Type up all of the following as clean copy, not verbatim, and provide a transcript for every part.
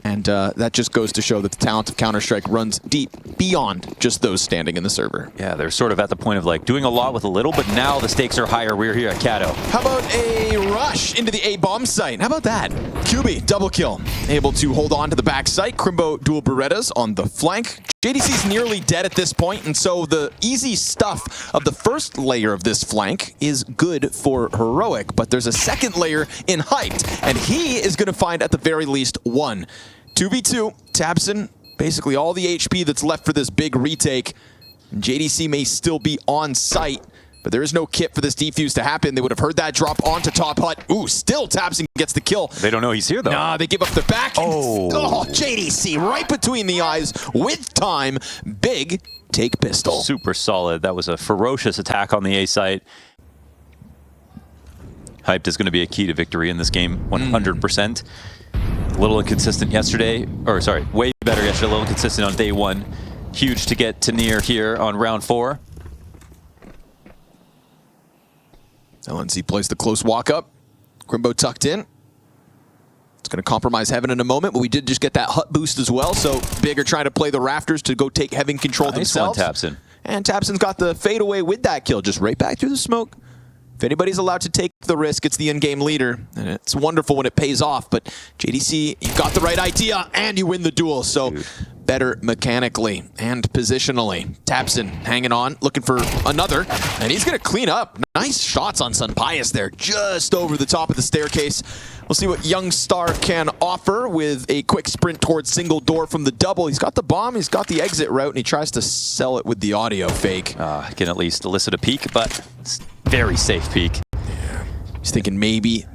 And that just goes to show that the talent of Counter-Strike runs deep beyond just those standing in the server. Yeah, they're sort of at the point of like doing a lot with a little, but now the stakes are higher. We're here at Kato. How about a rush into the A bomb site? How about that? QB, double kill. Able to hold on to the back site. Crimbo dual Berettas on the flank. JDC's nearly dead at this point, and so the easy stuff of the first layer of this flank is good for Heroic, but there's a second layer in Hyped, and he is going to find at the very least one. 2v2, Tabson, basically all the HP that's left for this big retake. JDC may still be on site, but there is no kit for this defuse to happen. They would have heard that drop onto top hut. Ooh, still Tabson gets the kill. They don't know he's here, though. Nah, they give up the back. Oh, JDC right between the eyes with time. Big take pistol. Super solid. That was a ferocious attack on the A site. Hyped is going to be a key to victory in this game, 100%. A little inconsistent yesterday, or sorry, way better yesterday, a little inconsistent on day one. Huge to get to near here on round 4. LNC plays the close walk up. Crimbo tucked in. It's going to compromise Heaven in a moment, but we did just get that hut boost as well, so Big are trying to play the rafters to go take Heaven control themselves. Nice one, Tabson. And Tabson's got the fadeaway with that kill, just right back through the smoke. If anybody's allowed to take the risk, it's the in-game leader. And it's wonderful when it pays off, but JDC, you got the right idea, and you win the duel. So better mechanically and positionally. Tabson hanging on, looking for another, and he's going to clean up. Nice shots on Sunpius there, just over the top of the staircase. We'll see what Young Star can offer with a quick sprint towards single door from the double. He's got the bomb, he's got the exit route, and he tries to sell it with the audio fake. Can at least elicit a peek, but it's very safe peek. Yeah. He's thinking maybe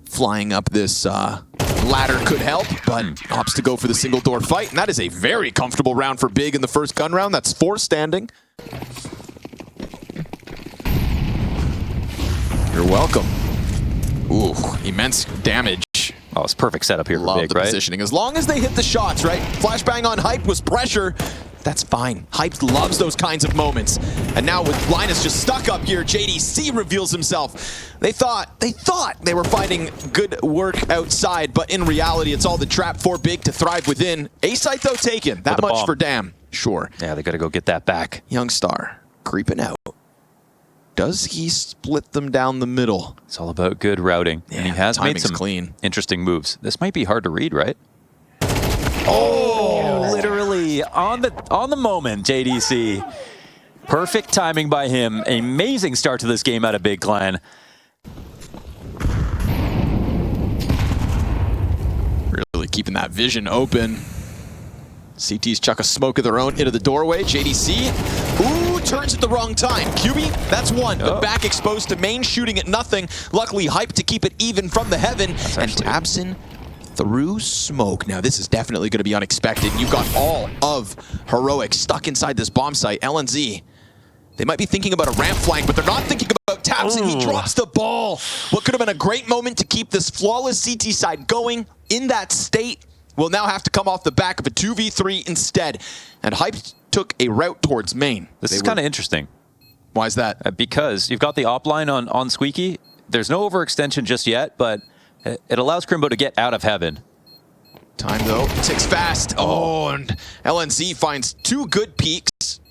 flying up this ladder could help, but opts to go for the single door fight, and that is a very comfortable round for Big in the first gun round. That's 4 standing. You're welcome. Ooh, immense damage. Oh, it's perfect setup here for Big, the right? Positioning. As long as they hit the shots, right? Flashbang on Hype was pressure. That's fine. Hype loves those kinds of moments. And now with Linus just stuck up here, JDC reveals himself. They thought they were finding good work outside, but in reality, it's all the trap for Big to thrive within. A site though taken. That much bomb. for Damn. Sure. Yeah, they got to go get that back. Young Star creeping out. Does he split them down the middle? It's all about good routing, and he has made some clean, interesting moves. This might be hard to read, right? Oh, literally on the moment, JDC. Perfect timing by him. Amazing start to this game out of Big Clan. Really keeping that vision open. CT's chuck a smoke of their own into the doorway. JDC, ooh, turns at the wrong time. QB, that's one. The back exposed to main, shooting at nothing. Luckily, Hype to keep it even from the Heaven. And Tabson through smoke. Now, this is definitely going to be unexpected. You've got all of Heroic stuck inside this bomb site. LNZ, they might be thinking about a ramp flank, but they're not thinking about Tabson. He drops the ball. What could have been a great moment to keep this flawless CT side going in that state will now have to come off the back of a 2v3 instead. And Hype took a route towards main. This is kind of interesting. Why is that? Because you've got the op line on Squeaky. There's no overextension just yet, but it allows Crimbo to get out of Heaven. Time though, ticks fast. Oh, and LNC finds 2 good peeks.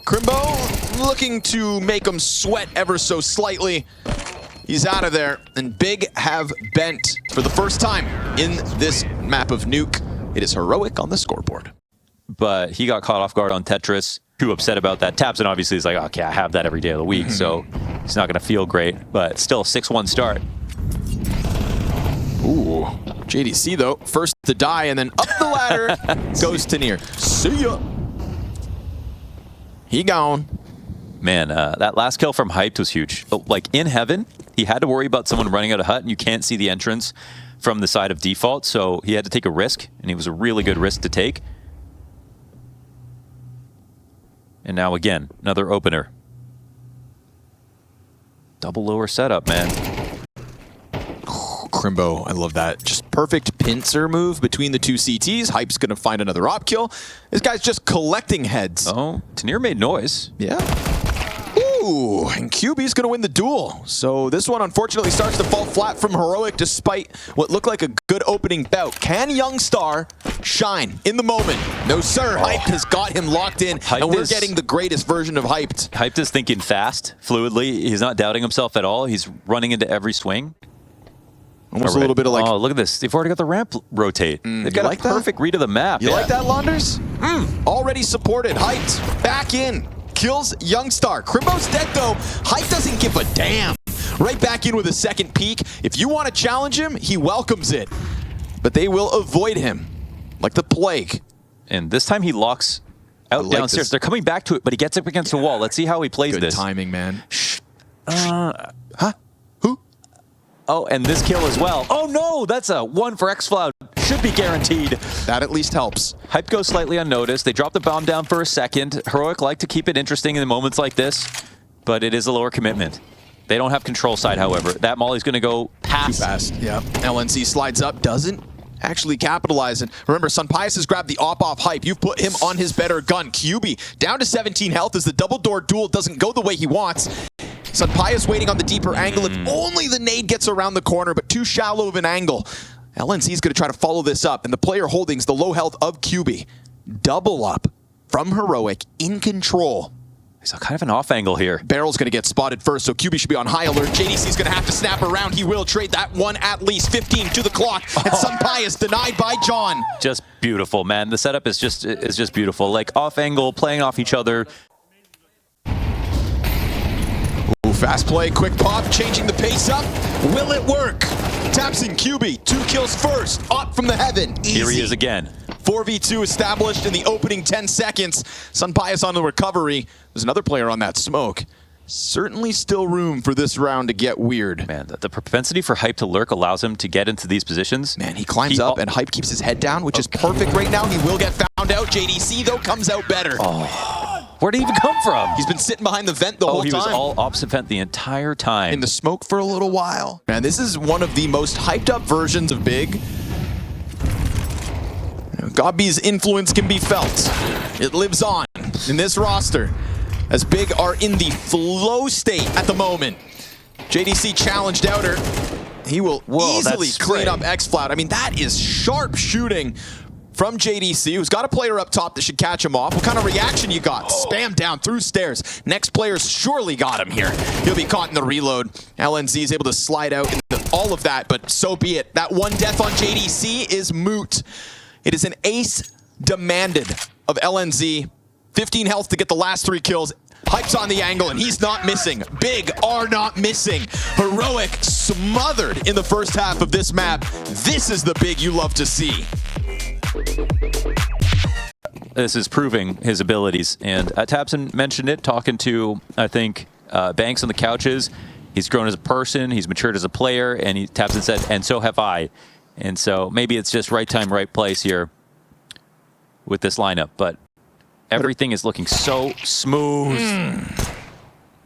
Crimbo looking to make him sweat ever so slightly. He's out of there, and Big have bent for the first time in this map of Nuke. It is Heroic on the scoreboard. But he got caught off guard on Tetris. Too upset about that. Tabson obviously is like, okay, I have that every day of the week, so he's not going to feel great. But still, 6-1 start. Ooh, JDC though, first to die, and then up the ladder goes to near. See ya. He gone. Man, that last kill from Hyped was huge. Like, in Heaven, he had to worry about someone running out of hut, and you can't see the entrance from the side of default, so he had to take a risk, and it was a really good risk to take. And now again, another opener. Double lower setup, man. Crimbo, I love that. Just perfect pincer move between the 2 CTs. Hype's gonna find another op kill. This guy's just collecting heads. Oh, Tanir made noise. Yeah. Ooh, and QB's going to win the duel. So this one unfortunately starts to fall flat from Heroic despite what looked like a good opening bout. Can Youngstar shine in the moment? No sir, Hyped has got him locked in, and we're getting the greatest version of Hyped. Hyped is thinking fast, fluidly. He's not doubting himself at all. He's running into every swing. Almost a little bit of like... Oh, look at this. They've already got the ramp rotate. They've got like a perfect read of the map. You like that, Launders? Already supported. Hyped back in. Kills Youngstar. Crimbo's dead though. Hype doesn't give a damn. Right back in with a second peek. If you want to challenge him, he welcomes it. But they will avoid him like the plague. And this time he locks out downstairs. This. They're coming back to it, but he gets up against the wall. Let's see how he plays Good this. Good timing, man. Huh? Who? Oh, and this kill as well. Oh no, that's a 1 for xFloud. Should be guaranteed. That at least helps. Hype goes slightly unnoticed. They drop the bomb down for a second. Heroic like to keep it interesting in moments like this, but it is a lower commitment. They don't have control side, however. That Molly's going to go past. Too fast. Yep. LNC slides up, doesn't actually capitalize. And remember, Sunpius has grabbed the off Hype. You've put him on his better gun. QB down to 17 health as the double door duel doesn't go the way he wants. Sunpius waiting on the deeper angle. If only the nade gets around the corner, but too shallow of an angle. LNC is going to try to follow this up, and the player holding's the low health of QB. Double up from Heroic in control. He's kind of an off angle here. Barrel's going to get spotted first, so QB should be on high alert. JDC's going to have to snap around. He will trade that one at least. 15 to the clock, and Sunpius denied by John. Just beautiful, man. The setup is just beautiful. Like off angle, playing off each other. Ooh, fast play, quick pop, changing the pace up. Will it work? Taps in QB, 2 kills first, up from the heaven. Easy. Here he is again. 4v2 established in the opening 10 seconds. Sunpius on the recovery. There's another player on that smoke. Certainly still room for this round to get weird. Man, the propensity for Hype to lurk allows him to get into these positions. Man, he climbs up and Hype keeps his head down, which is perfect right now. He will get found out. JDC, though, comes out better. Where'd he even come from? He's been sitting behind the vent the whole time. He was all opposite vent the entire time. In the smoke for a little while. Man, this is one of the most hyped up versions of Big. Gobby's influence can be felt. It lives on in this roster as Big are in the flow state at the moment. JDC challenged Outer. He will easily clean up xFloud. I mean, that is sharp shooting from JDC, who's got a player up top that should catch him off. What kind of reaction you got? Spam down through stairs. Next player's surely got him here. He'll be caught in the reload. LNZ is able to slide out into all of that, but so be it. That one death on JDC is moot. It is an ace demanded of LNZ. 15 health to get the last 3 kills. Hype's on the angle, and he's not missing. Big are not missing. Heroic smothered in the first half of this map. This is the Big you love to see. This is proving his abilities, and Tabson mentioned it, talking to, I think, Banks on the couches. He's grown as a person, he's matured as a player, and Tabson said, and so have I. And so maybe it's just right time, right place here with this lineup, but everything is looking so smooth.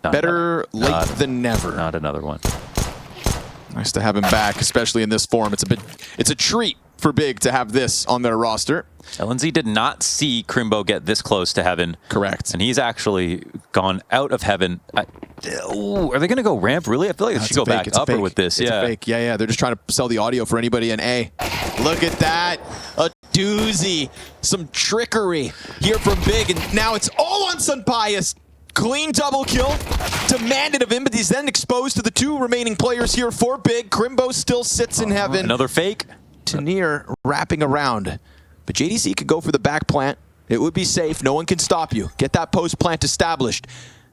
Better late than never. Not another one. Nice to have him back, especially in this form. It's a treat for Big to have this on their roster. LNZ did not see Crimbo get this close to heaven. Correct. And he's actually gone out of heaven. Are they going to go ramp? Really? I feel like they should go back upper with this. It's a fake. Yeah. They're just trying to sell the audio for anybody. And A, look at that. A doozy. Some trickery here from Big. And now it's all on Sunpius. Clean double kill. Demanded of him, but he's then exposed to the 2 remaining players here for Big. Crimbo still sits in heaven. Another fake. Tanir wrapping around. But JDC could go for the back plant. It would be safe. No one can stop you. Get that post plant established.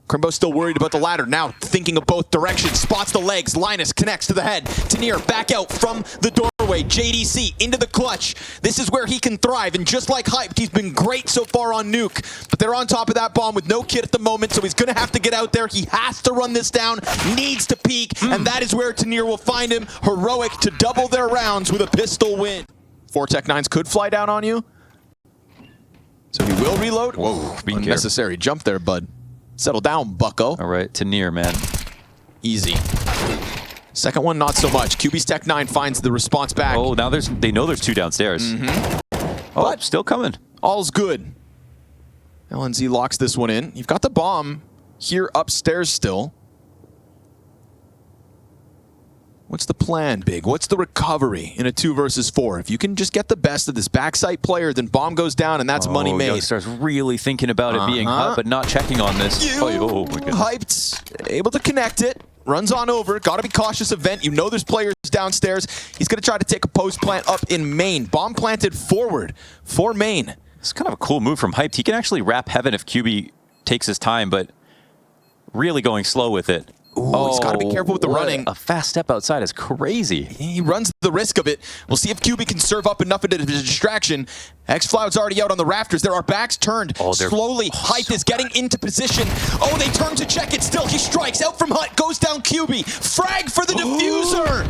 Crimbo's still worried about the ladder. Now thinking of both directions. Spots the legs. Linus connects to the head. Tanir back out from the doorway. JDC into the clutch. This is where he can thrive. And just like Hyped, he's been great so far on Nuke. But they're on top of that bomb with no kit at the moment, so he's going to have to get out there. He has to run this down. Needs to peek. And that is where Tanir will find him. Heroic to double their rounds with a pistol win. 4 Tech 9s could fly down on you. So he will reload. Whoa, unnecessary jump there, bud. Settle down, bucko. All right, Tanir, man. Easy. Second one, not so much. QB's Tech 9 finds the response back. Oh, now they know there's 2 downstairs. Oh, but still coming. All's good. LNZ locks this one in. You've got the bomb. here upstairs still. What's the plan, Big? What's the recovery in a 2 versus 4? If you can just get the best of this backside player, then bomb goes down, and that's money made. Starts really thinking about it being hot, but not checking on this. Oh, my goodness. Hyped, able to connect it, runs on over. Got to be cautious of vent. You know there's players downstairs. He's going to try to take a post plant up in main. Bomb planted forward for main. It's kind of a cool move from Hyped. He can actually wrap heaven if QB takes his time, but really going slow with it. Ooh, he's got to be careful with the running. A fast step outside is crazy. He runs the risk of it. We'll see if QB can serve up enough of a distraction. X-Cloud's already out on the rafters. There are backs turned. Slowly, Hype is getting into position. Oh, they turn to check it still. He strikes out from Hut, goes down QB. Frag for the diffuser.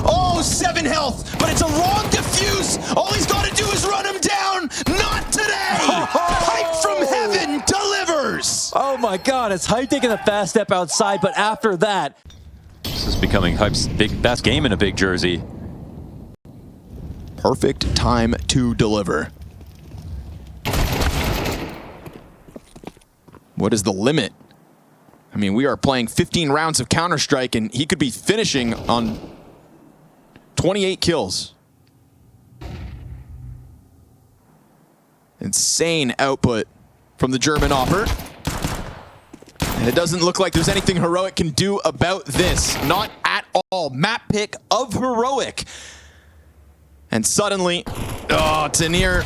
Oh, 7 health, but it's a wrong diffuse. All he's got to do is run him down. Not today. Hype from heaven delivers. Oh my God, it's Hype taking a fast step outside, but after that. This is becoming Hype's best game in a big jersey. Perfect time to deliver. What is the limit? I mean, we are playing 15 rounds of Counter-Strike, and he could be finishing on 28 kills. Insane output from the German offer. And it doesn't look like there's anything Heroic can do about this. Not at all. Map pick of Heroic. And suddenly, oh, Tanir,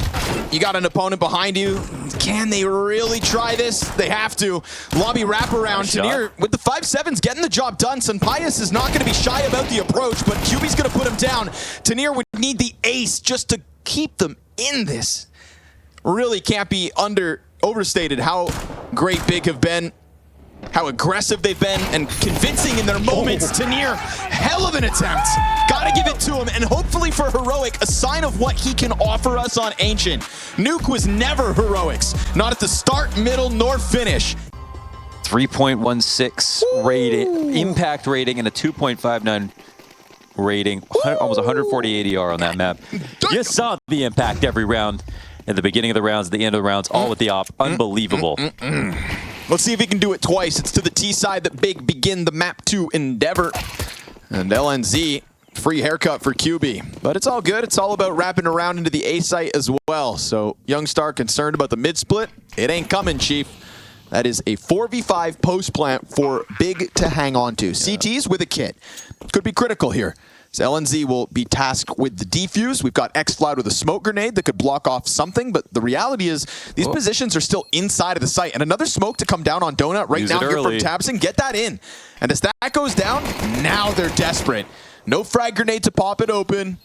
you got an opponent behind you. Can they really try this? They have to. Lobby wraparound. Tanir with the 5-7s getting the job done. Sunpius is not going to be shy about the approach, but QB's going to put him down. Tanir would need the ace just to keep them in this. Really can't be overstated how great Big have been, how aggressive they've been, and convincing in their moments. Tanir, hell of an attempt. Gotta give it to him, and hopefully for Heroic, a sign of what he can offer us on Ancient. Nuke was never Heroic's, not at the start, middle, nor finish. 3.16 rating, impact rating, and a 2.59 rating. Almost 140 ADR on that map. You saw the impact every round. At the beginning of the rounds, at the end of the rounds, all with the op. Unbelievable. Let's see if he can do it twice. It's to the T side that Big begin the map 2 endeavor. And LNZ, free haircut for QB. But it's all good. It's all about wrapping around into the A site as well. So Youngstar concerned about the mid split. It ain't coming, Chief. That is a 4v5 post plant for Big to hang on to. CTs with a kit. Could be critical here. So LNZ will be tasked with the defuse. We've got X-Cloud with a smoke grenade that could block off something, but the reality is these positions are still inside of the site. And another smoke to come down on Donut right now here from Tabson. Get that in. And as that goes down, now they're desperate. No frag grenade to pop it open.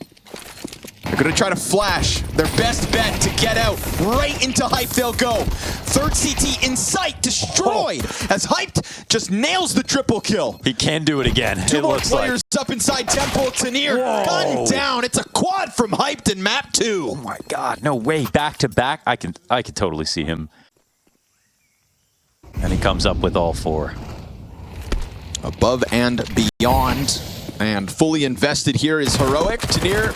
They're going to try to flash. Their best bet to get out. Right into Hype they'll go. Third CT in sight, destroyed. As Hyped just nails the triple kill. He can do it again. Two more players up inside Temple. Tanir gunned down. It's a quad from Hyped in map 2. Oh my God, no way. Back to back. I can totally see him. And he comes up with all 4. Above and beyond. And fully invested here is Heroic. Tanir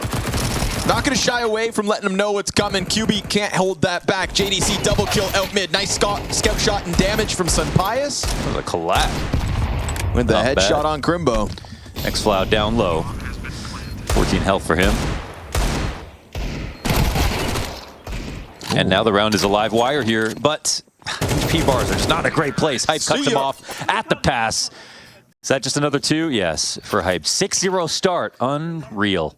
not going to shy away from letting him know what's coming. QB can't hold that back. JDC double kill out mid. Nice scout shot and damage from Sunpius. That was a collab. With the headshot on Crimbo. X-Cloud down low. 14 health for him. And now the round is a live wire here, but P-bars are just not a great place. Hype cuts him off at the pass. Is that just another 2? Yes, for Hype. 6-0 start. Unreal.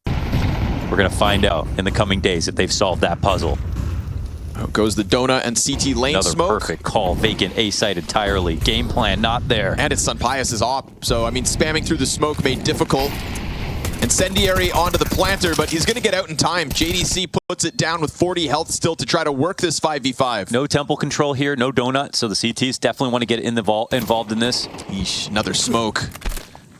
We're going to find out in the coming days if they've solved that puzzle. Out goes the Donut and CT lane Another smoke. Perfect call. Vacant A site entirely. Game plan not there. And it's Sunpius' op. So, I mean, spamming through the smoke made difficult. Incendiary onto the planter, but he's going to get out in time. JDC puts it down with 40 health still to try to work this 5v5. No temple control here, no donut, so the CTs definitely want to get involved in this. Eesh, another smoke.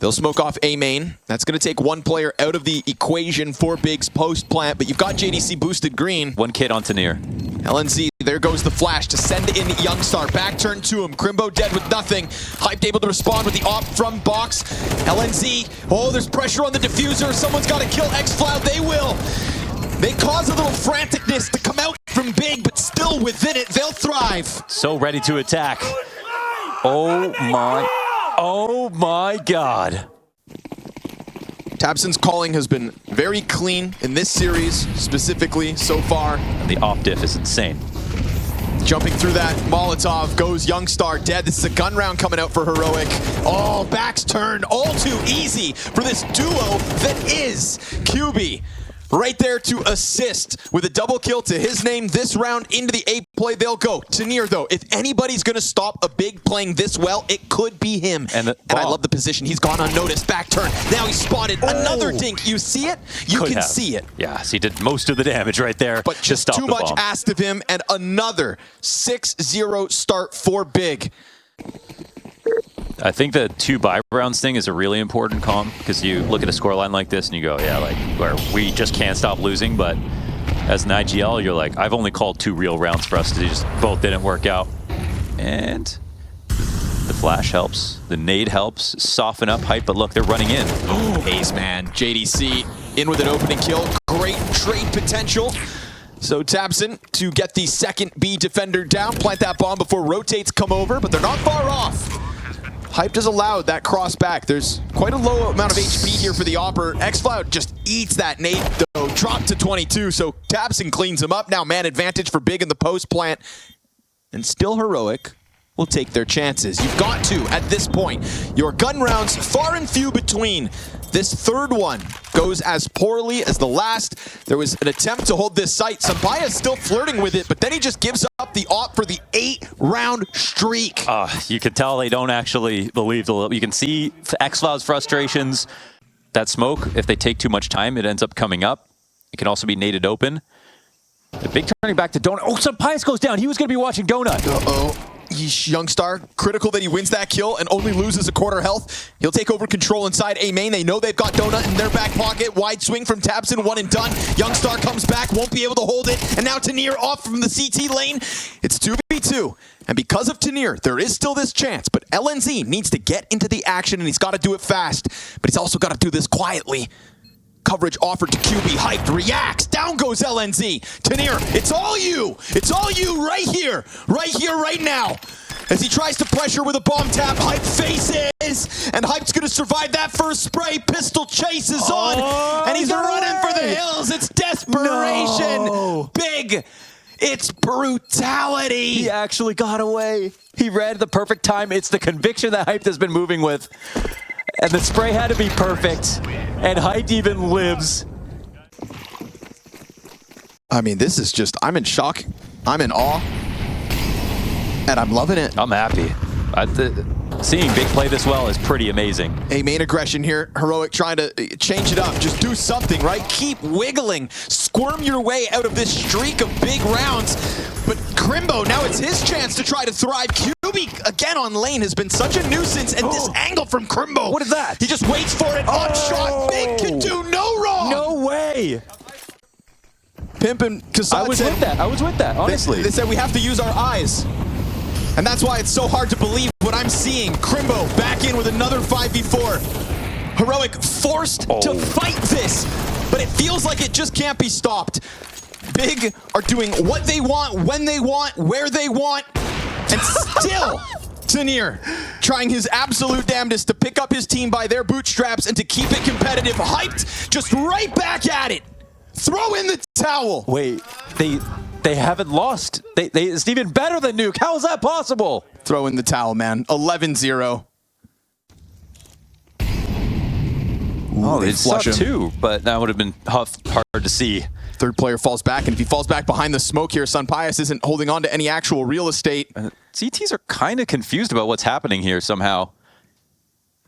They'll smoke off A main. That's going to take one player out of the equation for Big's post plant, but you've got JDC boosted green. One kid on Tanir. LNZ, there goes the flash to send in Youngstar. Back turn to him. Crimbo dead with nothing. Hyped able to respond with the op from box. LNZ, oh, there's pressure on the diffuser. Someone's got to kill X-Cloud. They will. They cause a little franticness to come out from Big, but still within it, they'll thrive. So ready to attack. Oh my God. tabseN's calling has been very clean in this series, specifically so far. And the off diff is insane. Jumping through that Molotov goes Youngstar dead. This is a gun round coming out for Heroic. Oh, backs turned all too easy for this duo that is QB. Right there to assist with a double kill to his name this round into the A play. They'll go. Tanir, though, if anybody's going to stop a big playing this well, it could be him. And I love the position. He's gone unnoticed. Back turn. Now he's spotted another dink. You see it? You can see it. Yeah, he did most of the damage right there. But just too much asked of him, and another 6-0 start for Big. I think the 2 buy rounds thing is a really important comp, because you look at a scoreline like this and you go, yeah, like, where we just can't stop losing. But as an IGL, you're like, I've only called 2 real rounds for us to just both didn't work out. And the flash helps, the nade helps, soften up Hype, but look, they're running in. Ace man, JDC in with an opening kill. Great trade potential. So tabseN to get the second B defender down, plant that bomb before rotates come over, but they're not far off. Hype has allowed that cross back. There's quite a low amount of HP here for the Opper. xCloud just eats that nade though, dropped to 22, so tabseN cleans him up. Now man advantage for Big in the post plant. And still Heroic will take their chances. You've got to, at this point. Your gun rounds far and few between. This third one goes as poorly as the last. There was an attempt to hold this site. Sampaya's still flirting with it, but then he just gives up the op for the 8-round streak. You can tell they don't actually believe you can see xCloud's frustrations. That smoke, if they take too much time, it ends up coming up. It can also be naded open. The Big turning back to Donut. Oh, Sampaia goes down. He was going to be watching Donut. Uh-oh. Youngstar, critical that he wins that kill and only loses a quarter health. He'll take over control inside A main. They know they've got Donut in their back pocket. Wide swing from tabseN, one and done. Youngstar comes back, won't be able to hold it. And now Tanir off from the CT lane. It's 2v2. And because of Tanir, there is still this chance. But LNZ needs to get into the action, and he's got to do it fast. But he's also got to do this quietly. Coverage offered to QB. Hyped, reacts. Down goes LNZ. Tanir, it's all you. It's all you right here, right now. As he tries to pressure with a bomb tap, Hype faces. And Hype's going to survive that first spray. Pistol chases on. And he's running for the hills. It's desperation. No. Big. It's brutality. He actually got away. He read the perfect time. It's the conviction that Hype has been moving with. And the spray had to be perfect. And Hype even lives. I mean, this is just, I'm in shock. I'm in awe. And I'm loving it. I'm happy. Seeing Big play this well is pretty amazing. A main aggression here. Heroic trying to change it up. Just do something, right? Keep wiggling. Squirm your way out of this streak of big rounds. But Crimbo, now it's his chance to try to thrive. QB again on lane has been such a nuisance. And this angle from Crimbo. What is that? He just waits for it. On shot. Big can do no wrong. No way. Pimp and Kasad I was with that, honestly. They said we have to use our eyes. And that's why it's so hard to believe what I'm seeing. Crimbo back in with another 5v4. Heroic forced to fight this, but it feels like it just can't be stopped. Big are doing what they want, when they want, where they want, and still Tanir trying his absolute damnedest to pick up his team by their bootstraps and to keep it competitive. Hyped, just right back at it. Throw in the towel. Wait, they haven't lost. It's even better than Nuke. How is that possible? Throw in the towel, man. 11-0. Oh, they sucked too, but that would have been hard to see. Third player falls back, and if he falls back behind the smoke here, Sampaia isn't holding on to any actual real estate. CTs are kind of confused about what's happening here somehow.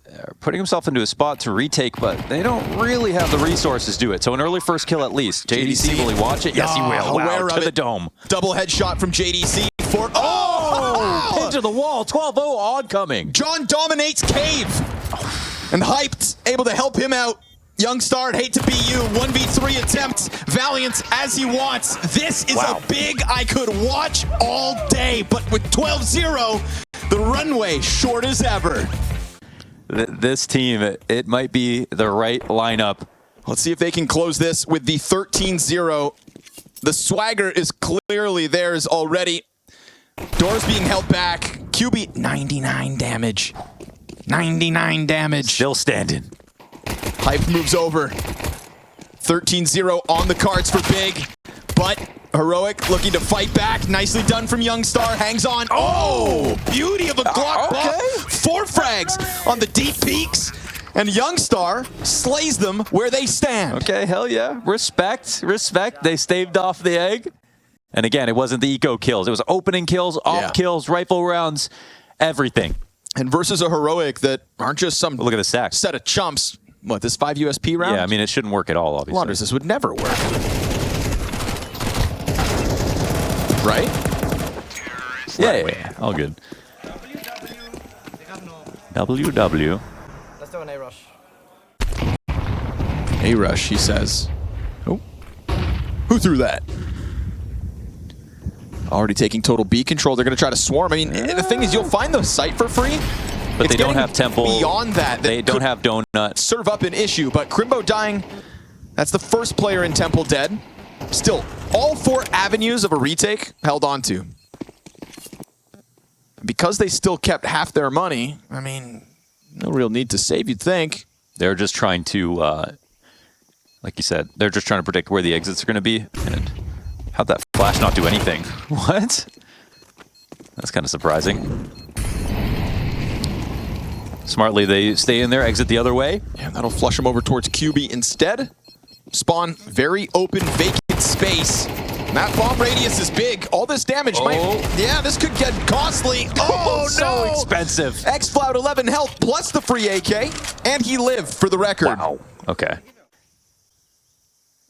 They're putting himself into a spot to retake, but they don't really have the resources to do it. So an early first kill at least. JDC, will he watch it? Yes, he will. Wow, to the dome. Double headshot from JDC for... Into the wall. 12-0 oncoming. John dominates Cave. And Hyped, able to help him out. Youngstar, hate to be you. 1v3 attempt. Valiant as he wants. This is a big I could watch all day. But with 12-0, the runway short as ever. This team, it might be the right lineup. Let's see if they can close this with the 13-0. The swagger is clearly theirs already. Doors being held back. QB, 99 damage. 99 damage. Still standing. Hype moves over. 13-0 on the cards for Big. But Heroic looking to fight back. Nicely done from Youngstar. Hangs on. Oh! Beauty of a Glock buff. 4 frags on the deep peaks. And Youngstar slays them where they stand. Okay, hell yeah. Respect. Respect. They staved off the egg. And again, it wasn't the eco kills. It was opening kills, off kills, rifle rounds, everything. And versus a Heroic that aren't just some Look at the stacks. set of chumps. What, this 5 USP round? Yeah, I mean, it shouldn't work at all, obviously. Wonders, this would never work. Right? Yeah. All good. WW. Let's do an A-rush. A-rush, he says. Oh. Who threw that? Already taking total B control. They're going to try to swarm. I mean, the thing is, you'll find the site for free. But they don't have Temple. Beyond that, They don't have Donut. serve up an issue. But Crimbo dying, that's the first player in Temple dead. Still, all 4 avenues of a retake held on to. Because they still kept half their money, I mean, no real need to save, you'd think. They're just trying to, like you said, they're just trying to predict where the exits are going to be. And how'd that flash not do anything? What? That's kind of surprising. Smartly, they stay in there, exit the other way. Yeah, that'll flush them over towards QB instead. Spawn, very open, vacant space. That bomb radius is big. All this damage might... Yeah, this could get costly. Oh, so no! expensive. X-Flout 11 health plus the free AK. And he lived, for the record. Wow. Okay.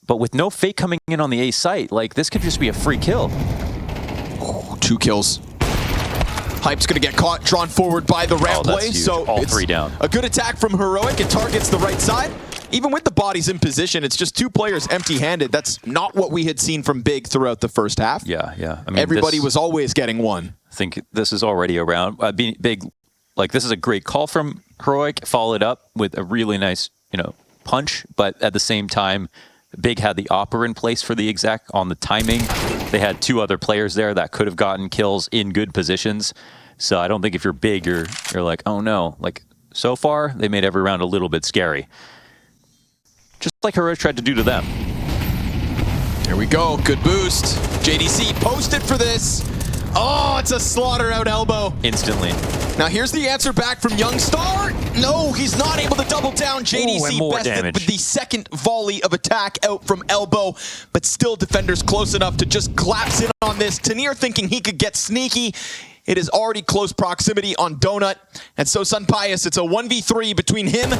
But with no fake coming in on the A site, like, this could just be a free kill. Oh, 2 kills. Hype's going to get caught, drawn forward by the ramp play. Huge. So all it's 3 down. A good attack from Heroic. It targets the right side. Even with the bodies in position, it's just 2 players empty-handed. That's not what we had seen from Big throughout the first half. Yeah. I mean, everybody was always getting one. I think this is already around. Big, like, this is a great call from Heroic, followed up with a really nice, punch. But at the same time, Big had the Opera in place for the exec on the timing. They had 2 other players there that could have gotten kills in good positions. So I don't think if you're Big, you're like, oh no. Like, so far, they made every round a little bit scary. Just like Heroic tried to do to them. Here we go. Good boost. JDC posted for this. Oh, it's a slaughter out elbow. Instantly. Now here's the answer back from Youngstar. No, he's not able to double down. JDC bested with the second volley of attack out from elbow, but still defenders close enough to just collapse in on this. Tanir thinking he could get sneaky. It is already close proximity on Donut. And so Sun Pius, it's a 1v3 between him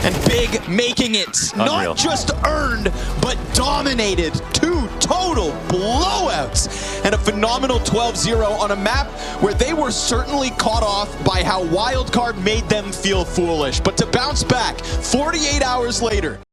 and Big, making it Unreal. not just earned, but dominated. 2 total blowouts and a phenomenal 12-0 on a map where they were certainly caught off by how Wildcard made them feel foolish. But to bounce back 48 hours later,